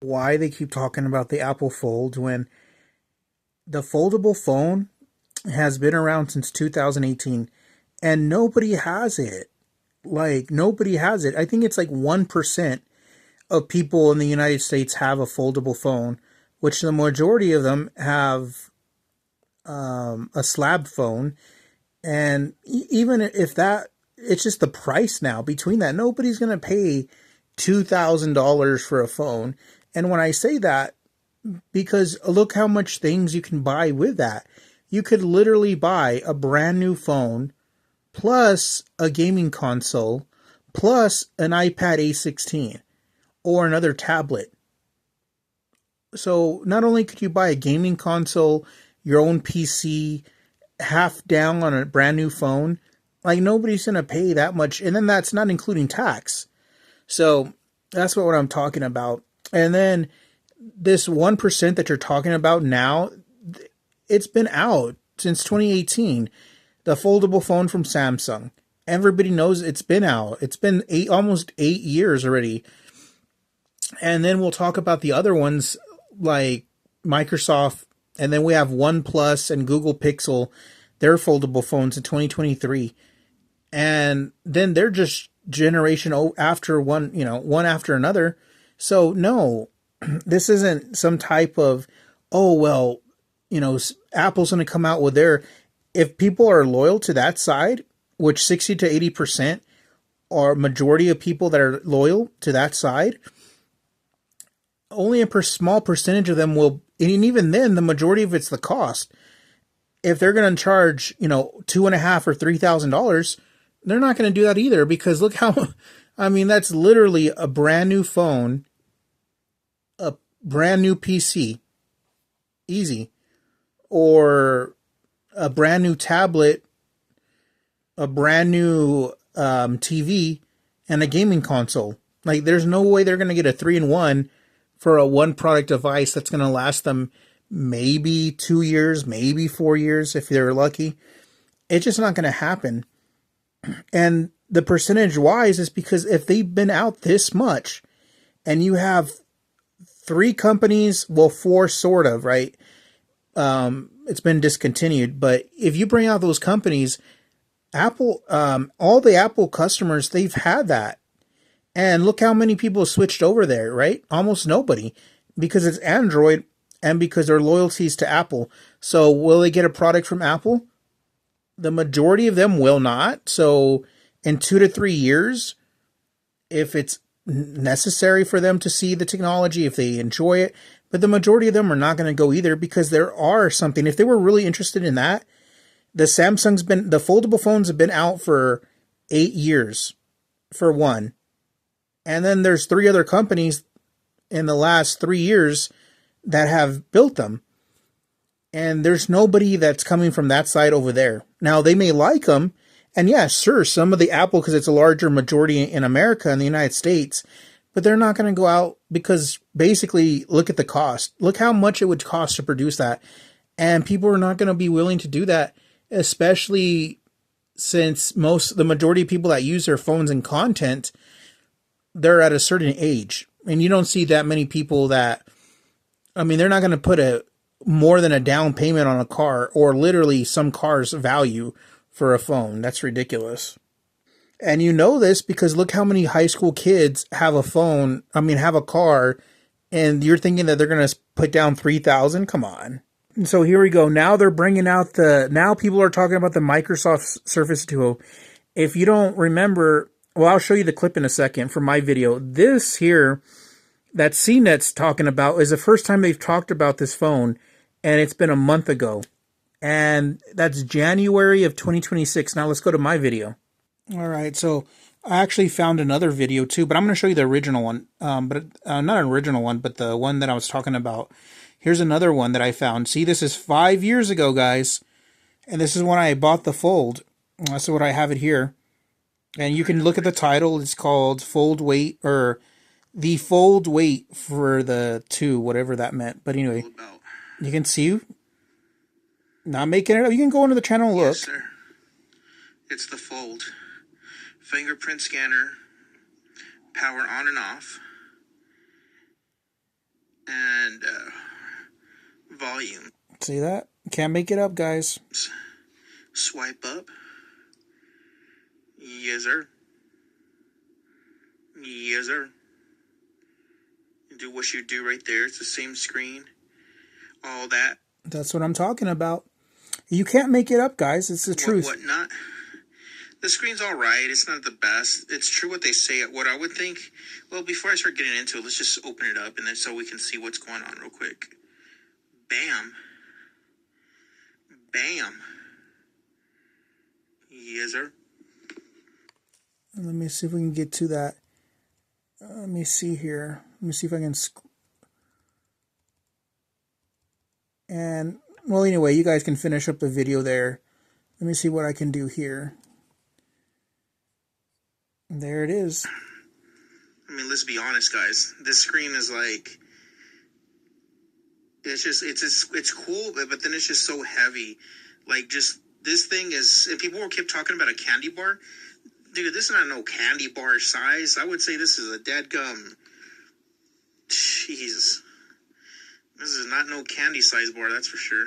why they keep talking about the Apple Fold when the foldable phone has been around since 2018 and nobody has it. Like, nobody has it. I think it's like 1% of people in the United States have a foldable phone, which the majority of them have a slab phone. And even if that, it's just the price now between that. Nobody's going to pay $2,000 for a phone. And when I say that, because look how much things you can buy with that. You could literally buy a brand new phone plus a gaming console plus an iPad A16 or another tablet. So not only could you buy a gaming console, your own PC, half down on a brand new phone, like nobody's going to pay that much. And then that's not including tax. So that's what I'm talking about. And then this 1% that you're talking about now, it's been out since 2018. The foldable phone from Samsung. Everybody knows it's been out. It's been almost 8 years already. And then we'll talk about the other ones like Microsoft. And then we have OnePlus and Google Pixel. They're foldable phones in 2023. And then they're just generation after one, one after another. So no, this isn't some type of, oh, well, Apple's going to come out with their, if people are loyal to that side, which 60 to 80% are majority of people that are loyal to that side, only a small percentage of them will, and even then, the majority of it's the cost. If they're going to charge, $2,500 or $3,000, they're not going to do that either because look how, that's literally a brand new phone, a brand new PC, easy, or a brand new tablet, a brand new TV, and a gaming console. Like, there's no way they're going to get a 3-in-1 for a one product device that's going to last them maybe 2 years, maybe 4 years if they're lucky. It's just not going to happen. And the percentage wise is because if they've been out this much and you have 3 companies, well, 4 sort of, right? It's been discontinued, but if you bring out those companies, Apple, all the Apple customers, they've had that. And look how many people switched over there, right? Almost nobody, because it's Android and because their loyalties to Apple. So will they get a product from Apple? The majority of them will not. So in 2 to 3 years, if it's necessary for them to see the technology, if they enjoy it, but the majority of them are not going to go either because there are something. If they were really interested in that, the foldable phones have been out for 8 years for one. And then there's 3 other companies in the last 3 years that have built them. And there's nobody that's coming from that side over there. Now, they may like them. And yeah, sure, some of the Apple, because it's a larger majority in America and the United States, but they're not going to go out because basically, look at the cost. Look how much it would cost to produce that. And people are not going to be willing to do that, especially since the majority of people that use their phones in content, they're at a certain age. And you don't see that many people that, they're not going to put more than a down payment on a car or literally some car's value for a phone. That's ridiculous. And you know this because look how many high school kids have have a car, and you're thinking that they're going to put down $3,000? Come on. And so here we go. Now they're bringing out now people are talking about the Microsoft Surface Duo. If you don't remember, well, I'll show you the clip in a second from my video. This here, that CNET's talking about, is the first time they've talked about this phone, and it's been a month ago. And that's January of 2026. Now let's go to my video. All right, so I actually found another video too, but I'm going to show you the original one. But not an original one, but the one that I was talking about. Here's another one that I found. See, this is 5 years ago, guys. And this is when I bought the Fold. That's what I have it here. And you can look at the title. It's called Fold Wait, or the Fold Wait for the 2, whatever that meant. But anyway, you can see, not making it up. You can go into the channel and look. Yes, sir. It's the Fold. Fingerprint scanner, power on and off. volume. See that? Can't make it up, guys. Swipe up. Yes, sir. Yes, sir. Do what you do right there. It's the same screen. All that. That's what I'm talking about. You can't make it up, guys. It's the truth. What not? The screen's all right. It's not the best. It's true what they say. What I would think. Well, before I start getting into it, let's just open it up and then so we can see what's going on real quick. Bam. Bam. Yes, sir. Let me see if we can get to that. Let me see here. Let me see if I can. And, well, anyway, you guys can finish up the video there. Let me see what I can do here. There it is. I mean, let's be honest, guys. This screen is like, it's cool, but then it's just so heavy. Like, just, this thing is, and people keep talking about a candy bar. Dude, this is not no candy bar size. I would say this is a dadgum. Jeez. This is not no candy size bar, that's for sure.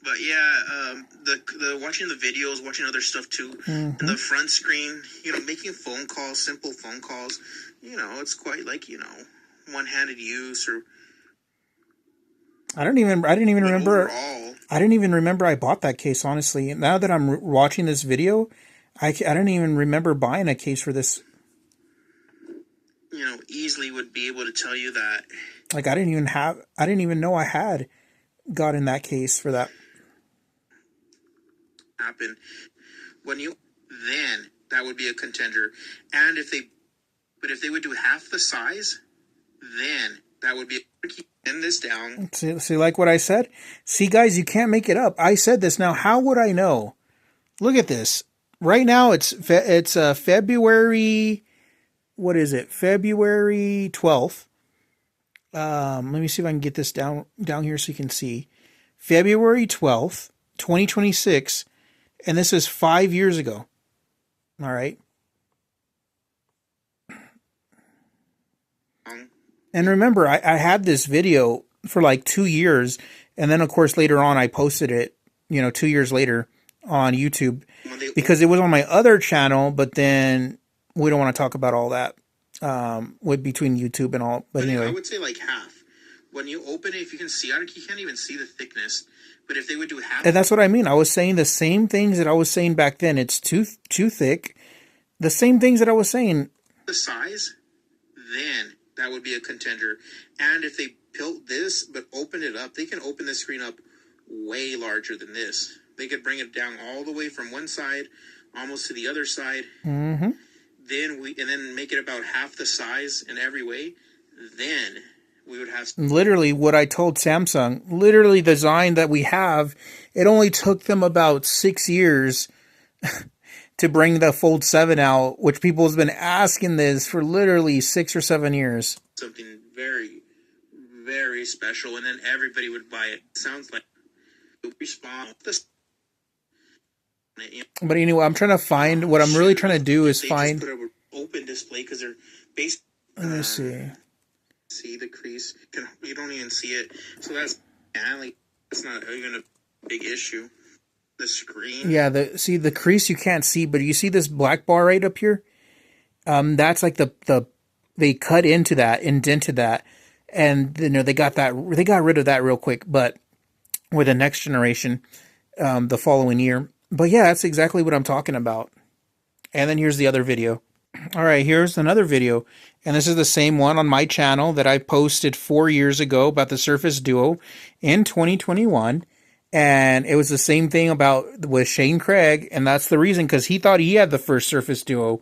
But yeah, the watching the videos, watching other stuff too. And the front screen, making phone calls, simple phone calls, it's quite like, one-handed use or. I didn't even remember. Overall, I didn't even remember I bought that case, honestly. Now that I'm watching this video, I don't even remember buying a case for this. Easily would be able to tell you that. Like, I didn't even know I had gotten that case for that. Happen. Then that would be a contender. And if they would do half the size, then that would be end this down. See, like what I said? See, guys, you can't make it up. I said this. Now, how would I know? Look at this. Right now, it's February. What is it? February 12th. Let me see if I can get this down here so you can see. February 12th, 2026. And this is 5 years ago. All right. And remember, I had this video for like 2 years. And then, of course, later on, I posted it, 2 years later on YouTube. Because it was on my other channel, but then we don't want to talk about all that with between YouTube and all. But anyway. I would say like half. When you open it, if you can see, you can't even see the thickness. But if they would do half. And that's what I mean. I was saying the same things that I was saying back then. It's too thick. The same things that I was saying. The size, then that would be a contender. And if they built this, but open it up, they can open the screen up way larger than this. They could bring it down all the way from one side, almost to the other side. Mm-hmm. Then make it about half the size in every way. Then we would have literally what I told Samsung. Literally, the design that we have, it only took them about 6 years to bring the Fold 7 out, which people have been asking this for literally 6 or 7 years. Something very, very special, and then everybody would buy it. Sounds like respond. But anyway, I'm trying to find what I'm really trying to do is find. Just put an open display because they're based. Let me see. See the crease? You don't even see it. So that's not even a big issue. The screen. Yeah, the crease you can't see, but you see this black bar right up here. That's like they cut into that, indented that, and they got rid of that real quick. But with the next generation, the following year. But yeah, that's exactly what I'm talking about. And then here's the other video. All right, here's another video. And this is the same one on my channel that I posted 4 years ago about the Surface Duo in 2021. And it was the same thing with Shane Craig. And that's the reason, because he thought he had the first Surface Duo.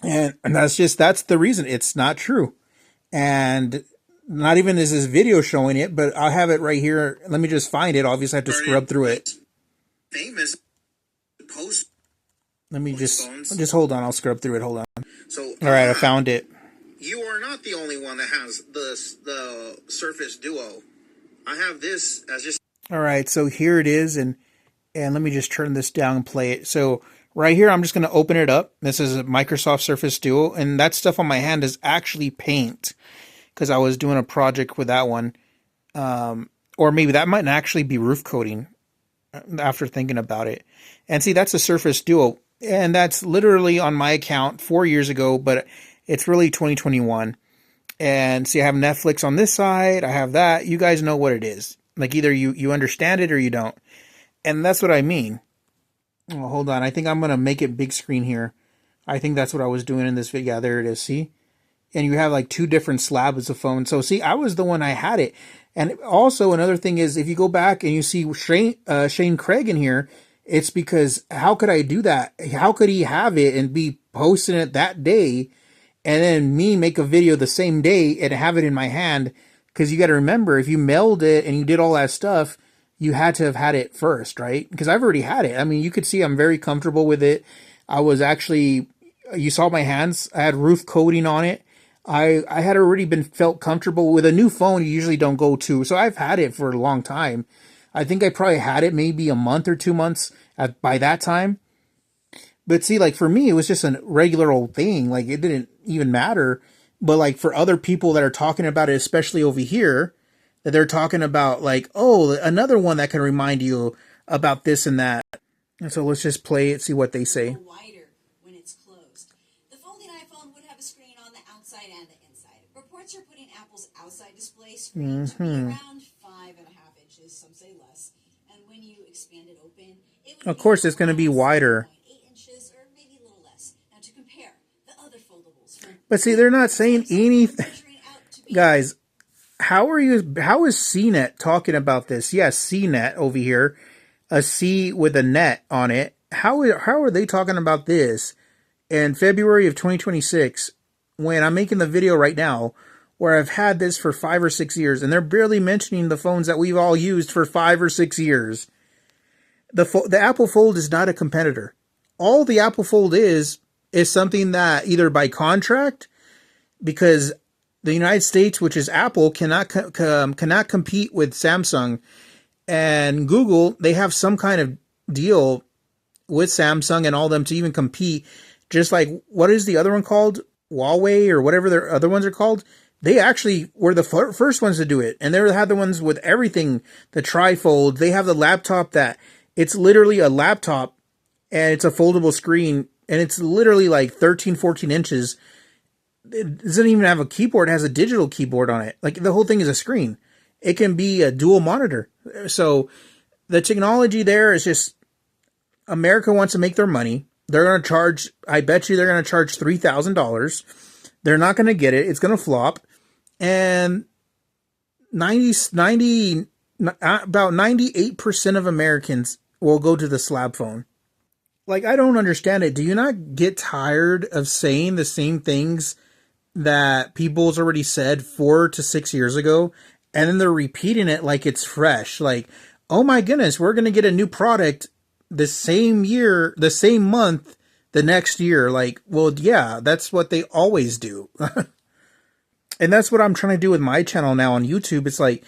And that's the reason. It's not true. And not even is this video showing it, but I'll have it right here. Let me just find it. Obviously, I have to scrub through it. Famous post. Let me just hold on. I'll scrub through it. Hold on. So, all right, I found it. You are not the only one that has the Surface Duo. I have this as just. All right, so here it is, and let me just turn this down and play it. So right here, I'm just going to open it up. This is a Microsoft Surface Duo, and that stuff on my hand is actually paint, because I was doing a project with that one. Or maybe that might actually be roof coating after thinking about it. And see, that's a Surface Duo. And that's literally on my account 4 years ago, but it's really 2021. And see, I have Netflix on this side. I have that. You guys know what it is. Like either you understand it or you don't. And that's what I mean. Oh, hold on. I think I'm going to make it big screen here. I think that's what I was doing in this video. Yeah, there it is. See? And you have like two different slabs of phone. So see, I was the one I had it. And also another thing is if you go back and you see Shane Craig in here, it's because how could I do that? How could he have it and be posting it that day and then me make a video the same day and have it in my hand? Because you got to remember, if you mailed it and you did all that stuff, you had to have had it first, right? Because I've already had it. I mean, you could see I'm very comfortable with it. I was actually, you saw my hands. I had roof coating on it. I had already felt comfortable with a new phone. You usually don't go to. So I've had it for a long time. I think I probably had it maybe a month or 2 months by that time. But see, like for me, it was just a regular old thing. Like it didn't even matter. But like for other people that are talking about it, especially over here, that they're talking about like, oh, another one that can remind you about this and that. And so let's just play it, see what they say. Wider when it's closed. The folding iPhone would have a screen on the outside and the inside. Reports are putting Apple's outside display screen to be around 5.5 inches, some say less. And when you expand it open, it would Of course, it's going to be wider. 8 inches or maybe a little less. Now to compare, the other foldables. But see, they're not saying anything. Guys, how is CNET talking about this? Yes, CNET over here, a C with a net on it. How are they talking about this in February of 2026 when I'm making the video right now where I've had this for 5 or 6 years and they're barely mentioning the phones that we've all used for 5 or 6 years? The Apple Fold is not a competitor. All the Apple Fold is something that either by contract, because the United States, which is Apple, cannot compete with Samsung and Google. They have some kind of deal with Samsung and all them to even compete. Just like, what is the other one called? Huawei or whatever their other ones are called. They actually were the first ones to do it. And they had the ones with everything, the trifold. They have the laptop that it's literally a laptop and it's a foldable screen and it's literally like 13, 14 inches. It doesn't even have a keyboard. It has a digital keyboard on it. Like the whole thing is a screen. It can be a dual monitor. So the technology there is just, America wants to make their money. They're going to charge, I bet you they're going to charge $3,000. They're not going to get it. It's going to flop. And about 98% of Americans will go to the slab phone. Like, I don't understand it. Do you not get tired of saying the same things that people's already said 4 to 6 years ago? And then they're repeating it like it's fresh. Like, oh my goodness, we're going to get a new product the same year, the same month, the next year. Like, well, yeah, that's what they always do. And that's what I'm trying to do with my channel now on YouTube. It's like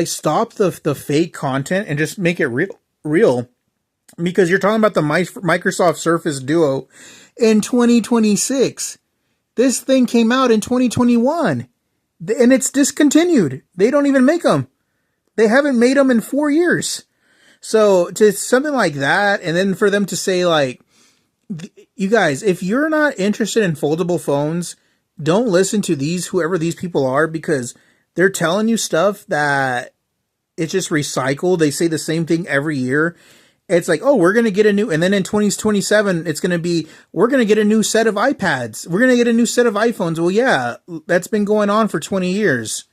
stop the fake content and just make it real. Because you're talking about the Microsoft Surface Duo in 2026. This thing came out in 2021. And it's discontinued. They don't even make them. They haven't made them in 4 years. So to something like that, and then for them to say like, you guys, if you're not interested in foldable phones, don't listen to whoever these people are, because they're telling you stuff that it's just recycled. They say the same thing every year. It's like, oh, we're going to get a new, and then in 2027, it's going to be, we're going to get a new set of iPads. We're going to get a new set of iPhones. Well, yeah, that's been going on for 20 years.